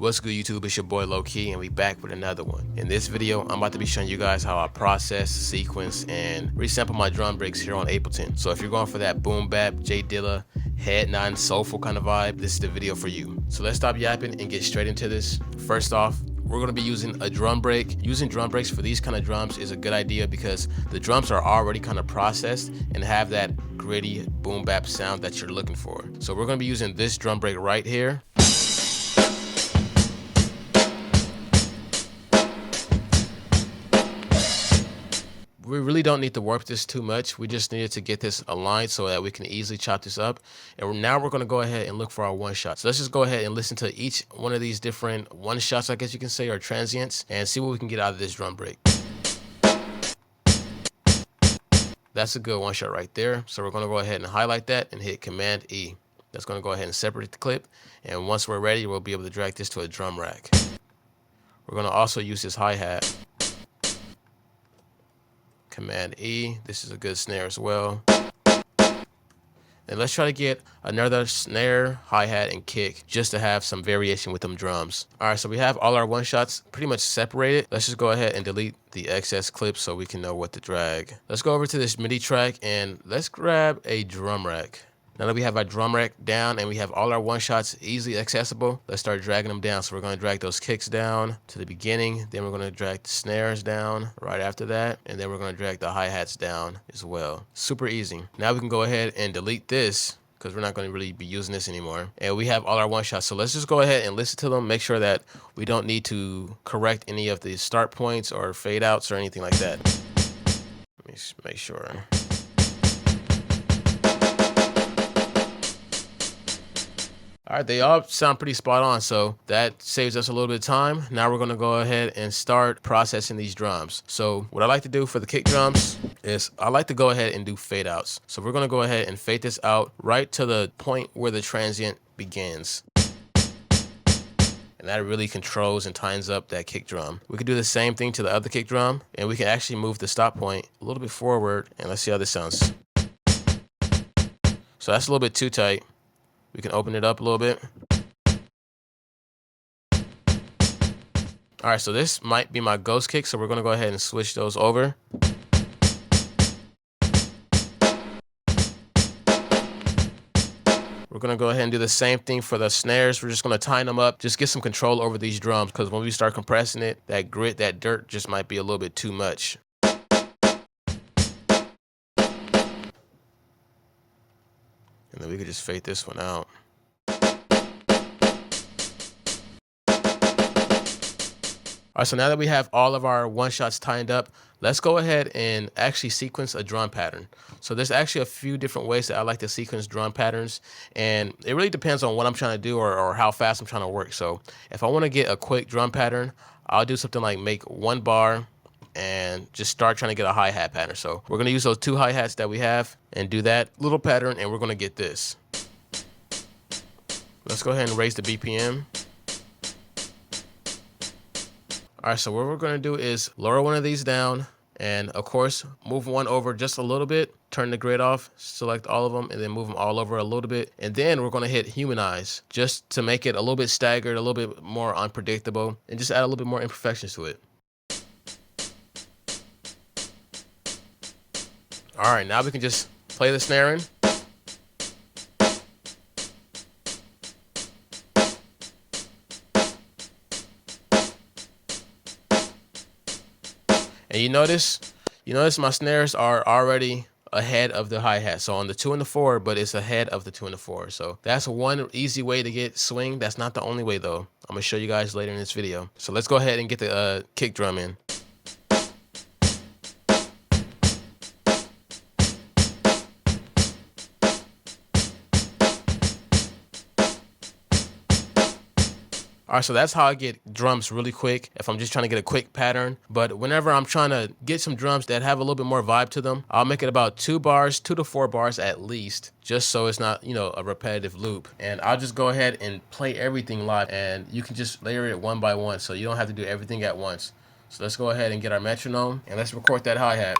What's good, YouTube? It's your boy imLowKey, and we back with another one. In this video, I'm about to be showing you guys how I process, sequence, and resample my drum breaks here on Ableton. So if you're going for that boom bap, J Dilla, head nodding, soulful kind of vibe, this is the video for you. So let's stop yapping and get straight into this. First off, we're going to be using a drum break. Using drum breaks for these kind of drums is a good idea because the drums are already kind of processed and have that gritty boom bap sound that you're looking for. So we're going to be using this drum break right here. We really don't need to warp this too much. We just needed to get this aligned so that we can easily chop this up. And now we're going to go ahead and look for our one shot. So let's just go ahead and listen to each one of these different one shots, I guess you can say, or transients, and see what we can get out of this drum break. That's a good one shot right there. So we're going to go ahead and highlight that and hit Command E. That's going to go ahead and separate the clip. And once we're ready, we'll be able to drag this to a drum rack. We're going to also use this hi-hat. Command E. This is a good snare as well. And let's try to get another snare, hi-hat, and kick just to have some variation with them drums. All right, so we have all our one shots pretty much separated. Let's just go ahead and delete the excess clips so we can know what to drag. Let's go over to this MIDI track and let's grab a drum rack. Now that we have our drum rack down and we have all our one shots easily accessible, let's start dragging them down. So we're going to drag those kicks down to the beginning. Then we're going to drag the snares down right after that. And then we're going to drag the hi-hats down as well. Super easy. Now we can go ahead and delete this because we're not going to really be using this anymore. And we have all our one shots. So let's just go ahead and listen to them. Make sure that we don't need to correct any of the start points or fade outs or anything like that. Let me just make sure. All right, they all sound pretty spot on, so that saves us a little bit of time. Now we're gonna go ahead and start processing these drums. So what I like to do for the kick drums is I like to go ahead and do fade outs. So we're gonna go ahead and fade this out right to the point where the transient begins. And that really controls and tightens up that kick drum. We could do the same thing to the other kick drum, and we can actually move the stop point a little bit forward, and let's see how this sounds. So that's a little bit too tight. We can open it up a little bit. All right, so this might be my ghost kick, so we're gonna go ahead and switch those over. We're gonna go ahead and do the same thing for the snares. We're just gonna tighten them up, just get some control over these drums, because when we start compressing it, that grit, that dirt just might be a little bit too much. And then we could just fade this one out. All right, so now that we have all of our one shots tightened up, let's go ahead and actually sequence a drum pattern. So there's actually a few different ways that I like to sequence drum patterns, and it really depends on what I'm trying to do or how fast I'm trying to work. So if I want to get a quick drum pattern, I'll do something like make one bar and just start trying to get a hi-hat pattern. So we're going to use those two hi-hats that we have and do that little pattern, and we're going to get this. Let's go ahead and raise the BPM. All right, so what we're going to do is lower one of these down and, of course, move one over just a little bit, turn the grid off, select all of them, and then move them all over a little bit. And then we're going to hit humanize just to make it a little bit staggered, a little bit more unpredictable, and just add a little bit more imperfections to it. All right, now we can just play the snare in. And you notice my snares are already ahead of the hi-hat. So on the 2 and the 4, but it's ahead of the 2 and the 4. So that's one easy way to get swing. That's not the only way though. I'm gonna show you guys later in this video. So let's go ahead and get the kick drum in. All right, so that's how I get drums really quick if I'm just trying to get a quick pattern. But whenever I'm trying to get some drums that have a little bit more vibe to them, I'll make it about 2 to 4 bars at least, just so it's not, a repetitive loop. And I'll just go ahead and play everything live, and you can just layer it one by one, so you don't have to do everything at once. So let's go ahead and get our metronome, and let's record that hi-hat.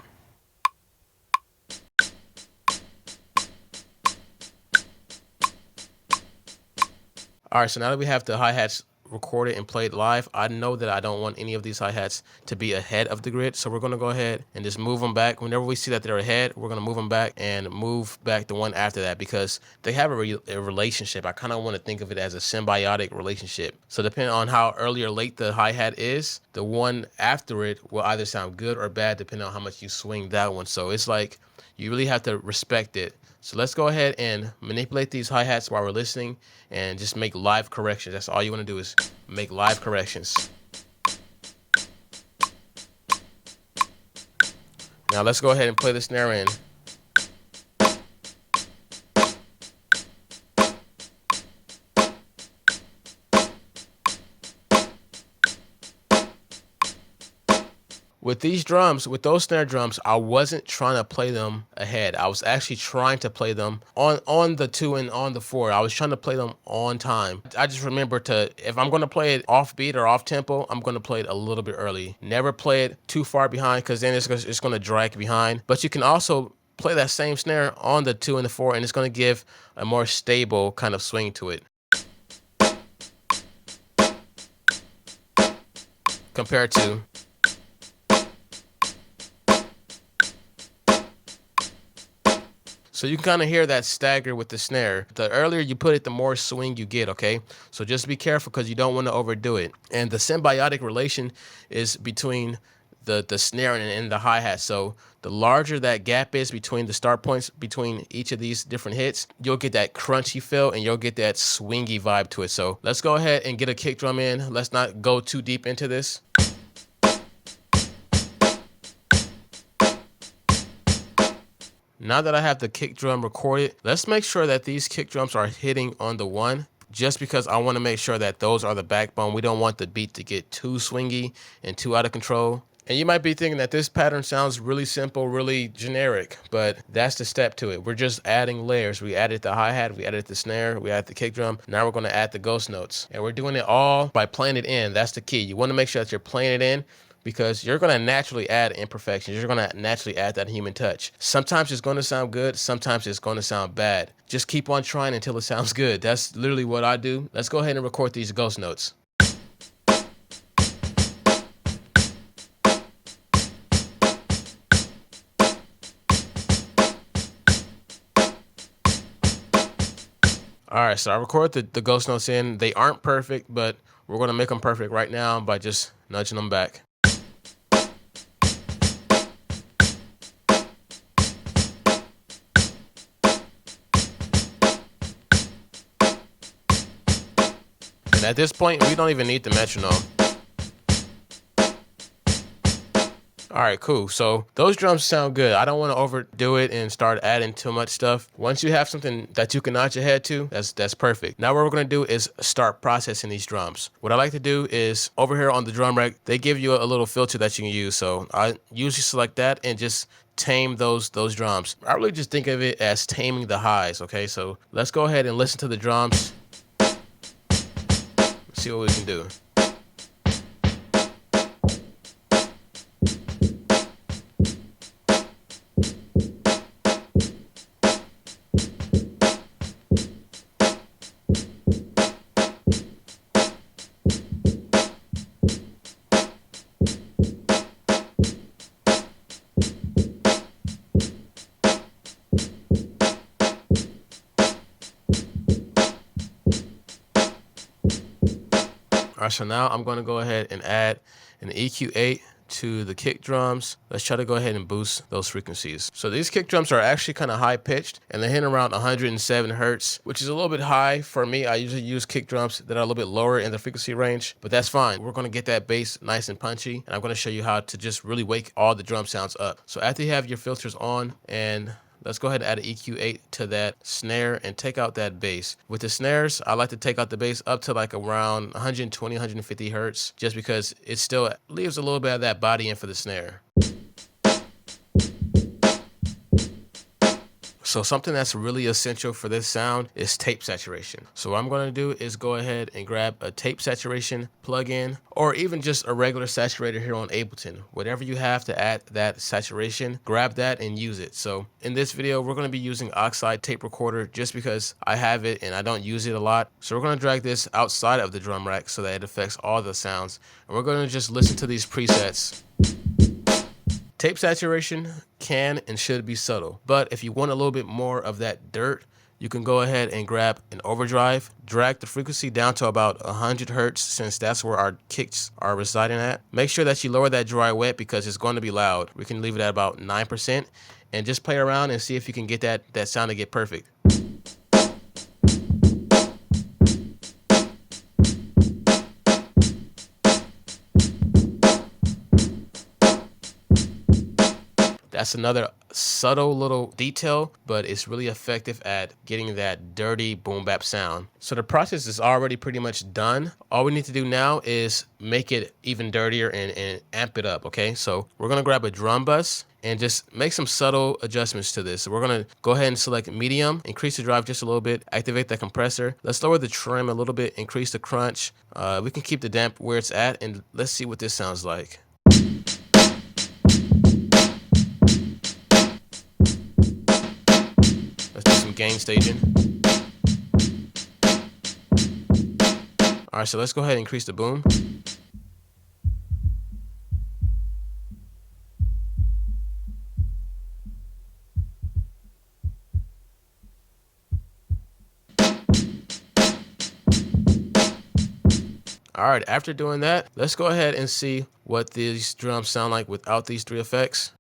All right, so now that we have the hi-hats recorded and played live, I know that I don't want any of these hi-hats to be ahead of the grid. So we're going to go ahead and just move them back. Whenever we see that they're ahead, we're going to move them back and move back the one after that, because they have a relationship. I kind of want to think of it as a symbiotic relationship. So depending on how early or late the hi-hat is, the one after it will either sound good or bad depending on how much you swing that one. So it's like you really have to respect it. So let's go ahead and manipulate these hi-hats while we're listening and just make live corrections. That's all you want to do, is make live corrections. Now let's go ahead and play the snare in. With these drums, with those snare drums, I wasn't trying to play them ahead. I was actually trying to play them on the 2 and on the 4. I was trying to play them on time. I just remember if I'm going to play it off beat or off tempo, I'm going to play it a little bit early. Never play it too far behind, because then it's going to drag behind. But you can also play that same snare on the 2 and the 4, and it's going to give a more stable kind of swing to it, compared to so you can kind of hear that stagger with the snare. The earlier you put it, the more swing you get, okay? So just be careful, because you don't want to overdo it. And the symbiotic relation is between the snare and the hi-hat. So the larger that gap is between the start points between each of these different hits, you'll get that crunchy feel and you'll get that swingy vibe to it. So let's go ahead and get a kick drum in. Let's not go too deep into this. Now that I have the kick drum recorded, let's make sure that these kick drums are hitting on the 1, just because I want to make sure that those are the backbone. We don't want the beat to get too swingy and too out of control. And you might be thinking that this pattern sounds really simple, really generic, but that's the step to it. We're just adding layers. We added the hi-hat, we added the snare, we added the kick drum. Now we're going to add the ghost notes. And we're doing it all by playing it in. That's the key. You want to make sure that you're playing it in, because you're going to naturally add imperfections. You're going to naturally add that human touch. Sometimes it's going to sound good. Sometimes it's going to sound bad. Just keep on trying until it sounds good. That's literally what I do. Let's go ahead and record these ghost notes. All right, so I recorded the ghost notes in. They aren't perfect, but we're going to make them perfect right now by just nudging them back. And at this point, we don't even need the metronome. All right, cool. So those drums sound good. I don't want to overdo it and start adding too much stuff. Once you have something that you can nod your head to, that's perfect. Now what we're going to do is start processing these drums. What I like to do is, over here on the drum rack, they give you a little filter that you can use. So I usually select that and just tame those drums. I really just think of it as taming the highs, okay? So let's go ahead and listen to the drums. See what we can do. All right, so now I'm going to go ahead and add an EQ8 to the kick drums. Let's try to go ahead and boost those frequencies. So these kick drums are actually kind of high pitched, and they're hitting around 107 hertz, which is a little bit high for me. I usually use kick drums that are a little bit lower in the frequency range, but that's fine. We're going to get that bass nice and punchy, and I'm going to show you how to just really wake all the drum sounds up. So after you have your filters on, and let's go ahead and add an EQ8 to that snare and take out that bass. With the snares, I like to take out the bass up to like around 120, 150 hertz, just because it still leaves a little bit of that body in for the snare. So something that's really essential for this sound is tape saturation. So what I'm going to do is go ahead and grab a tape saturation plugin, or even just a regular saturator here on Ableton. Whatever you have to add that saturation, grab that and use it. So in this video, we're going to be using Oxide Tape Recorder just because I have it and I don't use it a lot. So we're going to drag this outside of the drum rack so that it affects all the sounds. And we're going to just listen to these presets. Tape saturation can and should be subtle, but if you want a little bit more of that dirt, you can go ahead and grab an overdrive, drag the frequency down to about 100 hertz since that's where our kicks are residing at. Make sure that you lower that dry wet because it's going to be loud. We can leave it at about 9% and just play around and see if you can get that sound to get perfect. That's another subtle little detail, but it's really effective at getting that dirty boom bap sound. So the process is already pretty much done. All we need to do now is make it even dirtier and amp it up, okay? So we're gonna grab a drum bus and just make some subtle adjustments to this. So we're gonna go ahead and select medium, increase the drive just a little bit, activate that compressor. Let's lower the trim a little bit, increase the crunch. We can keep the damp where it's at, and let's see what this sounds like. Gain staging. All right, so let's go ahead and increase the boom. All right, after doing that, let's go ahead and see what these drums sound like without these three effects.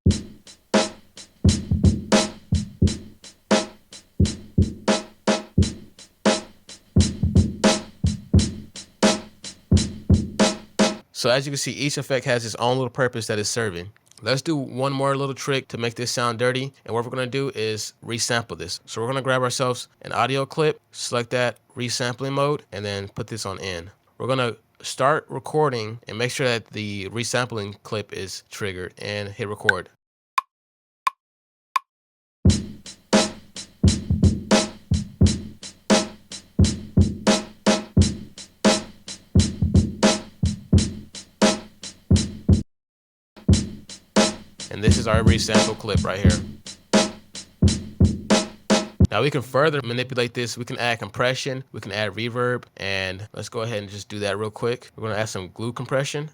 So as you can see, each effect has its own little purpose that it's serving. Let's do one more little trick to make this sound dirty. And what we're gonna do is resample this. So we're gonna grab ourselves an audio clip, select that resampling mode, and then put this on N. We're gonna start recording and make sure that the resampling clip is triggered and hit record. And this is our resample clip right here. Now we can further manipulate this. We can add compression, we can add reverb, and let's go ahead and just do that real quick. We're gonna add some glue compression.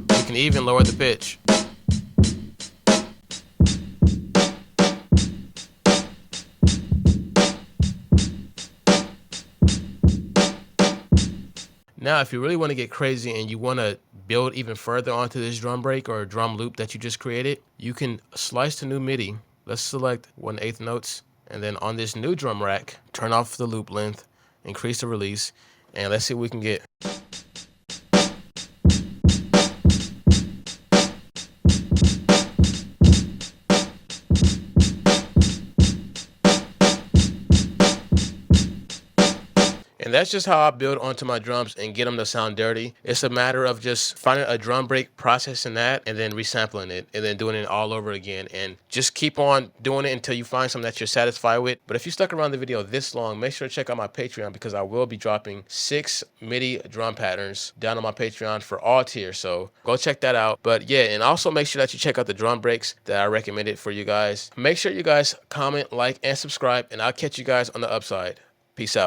We can even lower the pitch. Now, if you really want to get crazy and you want to build even further onto this drum break or drum loop that you just created, you can slice to new MIDI. Let's select 1/8 notes, and then on this new drum rack, turn off the loop length, increase the release, and let's see what we can get. And that's just how I build onto my drums and get them to sound dirty. It's a matter of just finding a drum break, processing that, and then resampling it, and then doing it all over again. And just keep on doing it until you find something that you're satisfied with. But if you stuck around the video this long, make sure to check out my Patreon because I will be dropping 6 MIDI drum patterns down on my Patreon for all tiers. So go check that out. But yeah, and also make sure that you check out the drum breaks that I recommended for you guys. Make sure you guys comment, like, and subscribe, and I'll catch you guys on the upside. Peace out.